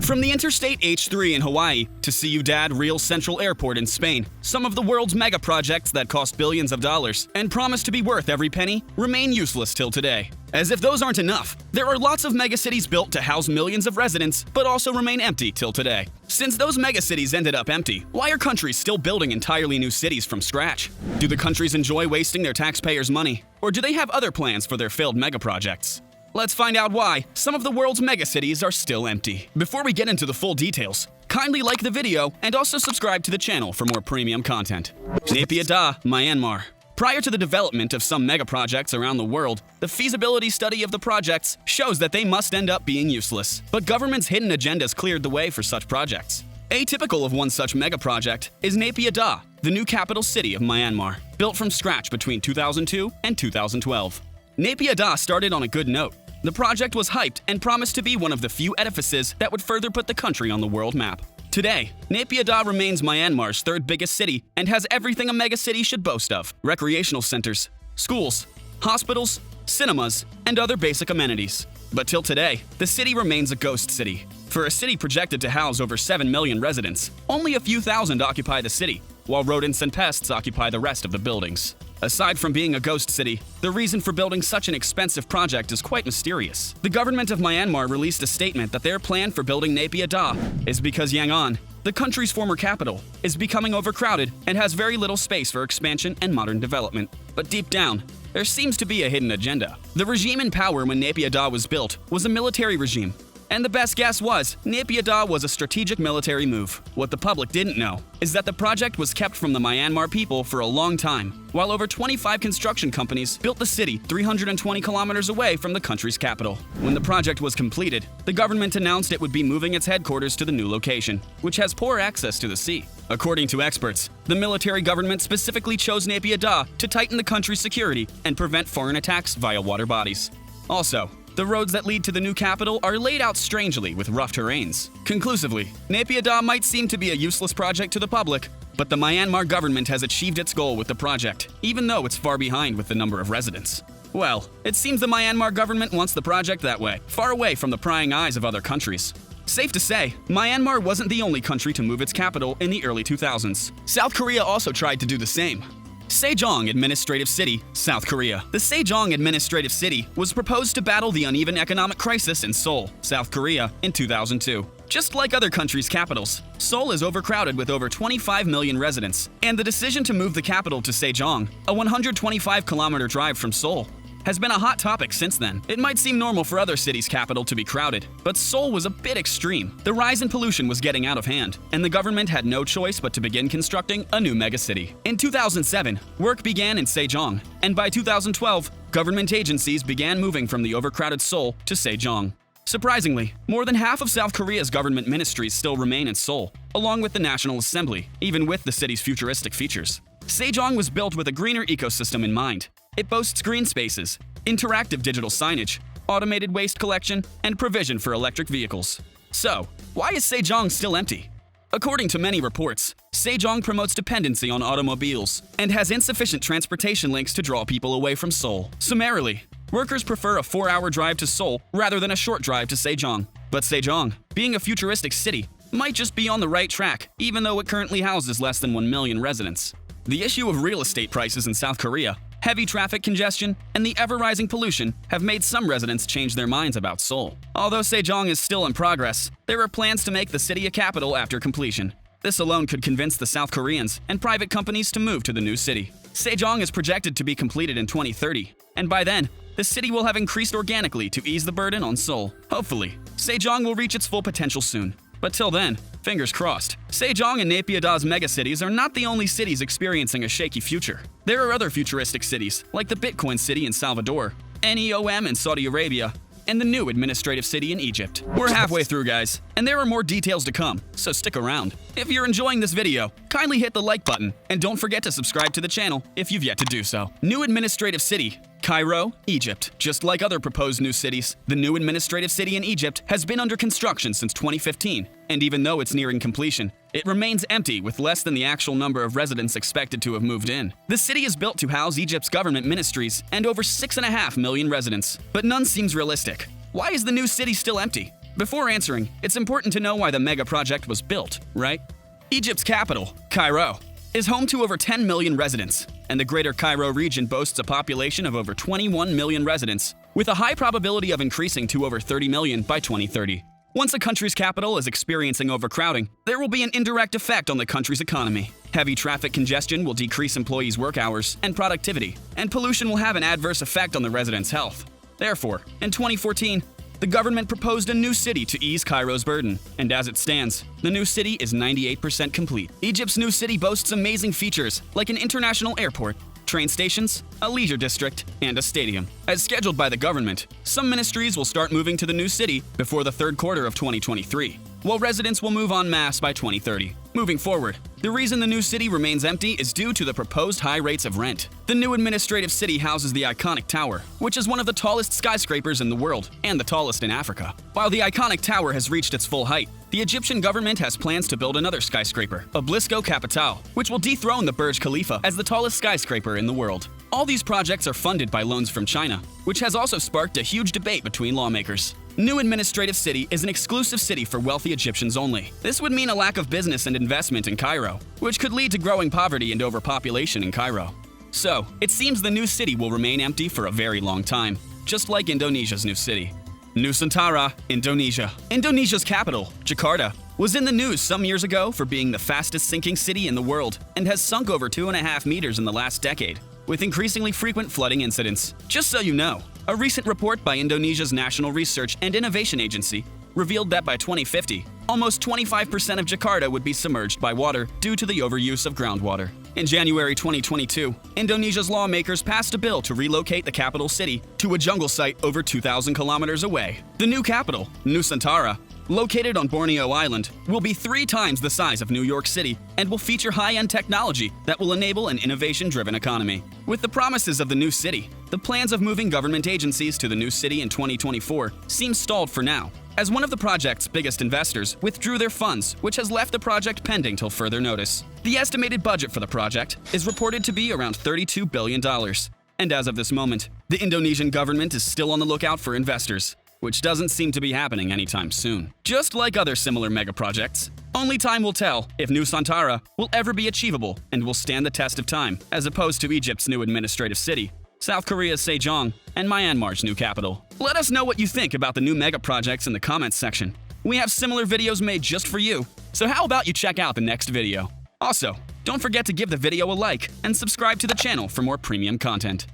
From the Interstate H3 in Hawaii to Ciudad Real Central Airport in Spain, some of the world's mega projects that cost billions of dollars and promise to be worth every penny remain useless till today. As if those aren't enough, there are lots of megacities built to house millions of residents but also remain empty till today. Since those megacities ended up empty, why are countries still building entirely new cities from scratch? Do the countries enjoy wasting their taxpayers' money? Or do they have other plans for their failed megaprojects? Let's find out why some of the world's megacities are still empty. Before we get into the full details, kindly like the video and also subscribe to the channel for more premium content. Naypyidaw Da, Myanmar. Prior to the development of some megaprojects around the world, the feasibility study of the projects shows that they must end up being useless. But governments' hidden agendas cleared the way for such projects. Atypical of one such megaproject is Naypyidaw Da, the new capital city of Myanmar, built from scratch between 2002 and 2012. Naypyidaw Da started on a good note. The project was hyped and promised to be one of the few edifices that would further put the country on the world map. Today, Naypyidaw Da remains Myanmar's third biggest city and has everything a megacity should boast of: recreational centers, schools, hospitals, cinemas, and other basic amenities. But till today, the city remains a ghost city. For a city projected to house over 7 million residents, only a few thousand occupy the city, while rodents and pests occupy the rest of the buildings. Aside from being a ghost city, the reason for building such an expensive project is quite mysterious. The government of Myanmar released a statement that their plan for building Naypyidaw Da is because Yangon, the country's former capital, is becoming overcrowded and has very little space for expansion and modern development. But deep down, there seems to be a hidden agenda. The regime in power when Naypyidaw Da was built was a military regime. And the best guess was, Naypyidaw Da was a strategic military move. What the public didn't know is that the project was kept from the Myanmar people for a long time, while over 25 construction companies built the city 320 kilometers away from the country's capital. When the project was completed, the government announced it would be moving its headquarters to the new location, which has poor access to the sea. According to experts, the military government specifically chose Naypyidaw Da to tighten the country's security and prevent foreign attacks via water bodies. Also, the roads that lead to the new capital are laid out strangely with rough terrains. Conclusively, Naypyidaw Da might seem to be a useless project to the public, but the Myanmar government has achieved its goal with the project, even though it's far behind with the number of residents. Well, it seems the Myanmar government wants the project that way, far away from the prying eyes of other countries. Safe to say, Myanmar wasn't the only country to move its capital in the early 2000s. South Korea also tried to do the same. Sejong Administrative City, South Korea. The Sejong Administrative City was proposed to battle the uneven economic crisis in Seoul, South Korea, in 2002. Just like other countries' capitals, Seoul is overcrowded with over 25 million residents, and the decision to move the capital to Sejong, a 125-kilometer drive from Seoul, has been a hot topic since then. It might seem normal for other cities' capital to be crowded, but Seoul was a bit extreme. The rise in pollution was getting out of hand, and the government had no choice but to begin constructing a new megacity. In 2007, work began in Sejong, and by 2012, government agencies began moving from the overcrowded Seoul to Sejong. Surprisingly, more than half of South Korea's government ministries still remain in Seoul, along with the National Assembly, even with the city's futuristic features. Sejong was built with a greener ecosystem in mind. It boasts green spaces, interactive digital signage, automated waste collection, and provision for electric vehicles. So, why is Sejong still empty? According to many reports, Sejong promotes dependency on automobiles and has insufficient transportation links to draw people away from Seoul. Summarily, workers prefer a 4-hour drive to Seoul rather than a short drive to Sejong. But Sejong, being a futuristic city, might just be on the right track, even though it currently houses less than 1 million residents. The issue of real estate prices in South Korea, heavy traffic congestion, and the ever-rising pollution have made some residents change their minds about Seoul. Although Sejong is still in progress, there are plans to make the city a capital after completion. This alone could convince the South Koreans and private companies to move to the new city. Sejong is projected to be completed in 2030, and by then, the city will have increased organically to ease the burden on Seoul. Hopefully, Sejong will reach its full potential soon. But till then, fingers crossed. Sejong and Naypyidaw Da's megacities are not the only cities experiencing a shaky future. There are other futuristic cities, like the Bitcoin city in Salvador, NEOM in Saudi Arabia, and the new administrative city in Egypt. We're halfway through, guys, and there are more details to come, so stick around. If you're enjoying this video, kindly hit the like button, and don't forget to subscribe to the channel if you've yet to do so. New administrative city, Cairo, Egypt. Just like other proposed new cities, the new administrative city in Egypt has been under construction since 2015, and even though it's nearing completion, it remains empty with less than the actual number of residents expected to have moved in. The city is built to house Egypt's government ministries and over 6.5 million residents, but none seems realistic. Why is the new city still empty? Before answering, it's important to know why the mega project was built, right? Egypt's capital, Cairo, is home to over 10 million residents, and the Greater Cairo region boasts a population of over 21 million residents, with a high probability of increasing to over 30 million by 2030. Once a country's capital is experiencing overcrowding, there will be an indirect effect on the country's economy. Heavy traffic congestion will decrease employees' work hours and productivity, and pollution will have an adverse effect on the residents' health. Therefore, in 2014, the government proposed a new city to ease Cairo's burden, and as it stands, the new city is 98% complete. Egypt's new city boasts amazing features like an international airport, train stations, a leisure district, and a stadium. As scheduled by the government, some ministries will start moving to the new city before the third quarter of 2023, while residents will move en masse by 2030. Moving forward, the reason the new city remains empty is due to the proposed high rates of rent. The new administrative city houses the iconic tower, which is one of the tallest skyscrapers in the world and the tallest in Africa. While the iconic tower has reached its full height, the Egyptian government has plans to build another skyscraper, Obelisko Capital, which will dethrone the Burj Khalifa as the tallest skyscraper in the world. All these projects are funded by loans from China, which has also sparked a huge debate between lawmakers. New Administrative City is an exclusive city for wealthy Egyptians only. This would mean a lack of business and investment in Cairo, which could lead to growing poverty and overpopulation in Cairo. So, it seems the new city will remain empty for a very long time, just like Indonesia's new city. Nusantara, Indonesia. Indonesia's capital, Jakarta, was in the news some years ago for being the fastest sinking city in the world and has sunk over 2.5 meters in the last decade, with increasingly frequent flooding incidents. Just so you know, a recent report by Indonesia's National Research and Innovation Agency revealed that by 2050, almost 25% of Jakarta would be submerged by water due to the overuse of groundwater. In January 2022, Indonesia's lawmakers passed a bill to relocate the capital city to a jungle site over 2,000 kilometers away. The new capital, Nusantara, located on Borneo Island, will be 3 times the size of New York City and will feature high-end technology that will enable an innovation-driven economy. With the promises of the new city, the plans of moving government agencies to the new city in 2024 seem stalled for now, as one of the project's biggest investors withdrew their funds, which has left the project pending till further notice. The estimated budget for the project is reported to be around $32 billion. And as of this moment, the Indonesian government is still on the lookout for investors, which doesn't seem to be happening anytime soon. Just like other similar megaprojects, only time will tell if Nusantara will ever be achievable and will stand the test of time, as opposed to Egypt's new administrative city, South Korea's Sejong, and Myanmar's new capital. Let us know what you think about the new megaprojects in the comments section. We have similar videos made just for you, so how about you check out the next video? Also, don't forget to give the video a like and subscribe to the channel for more premium content.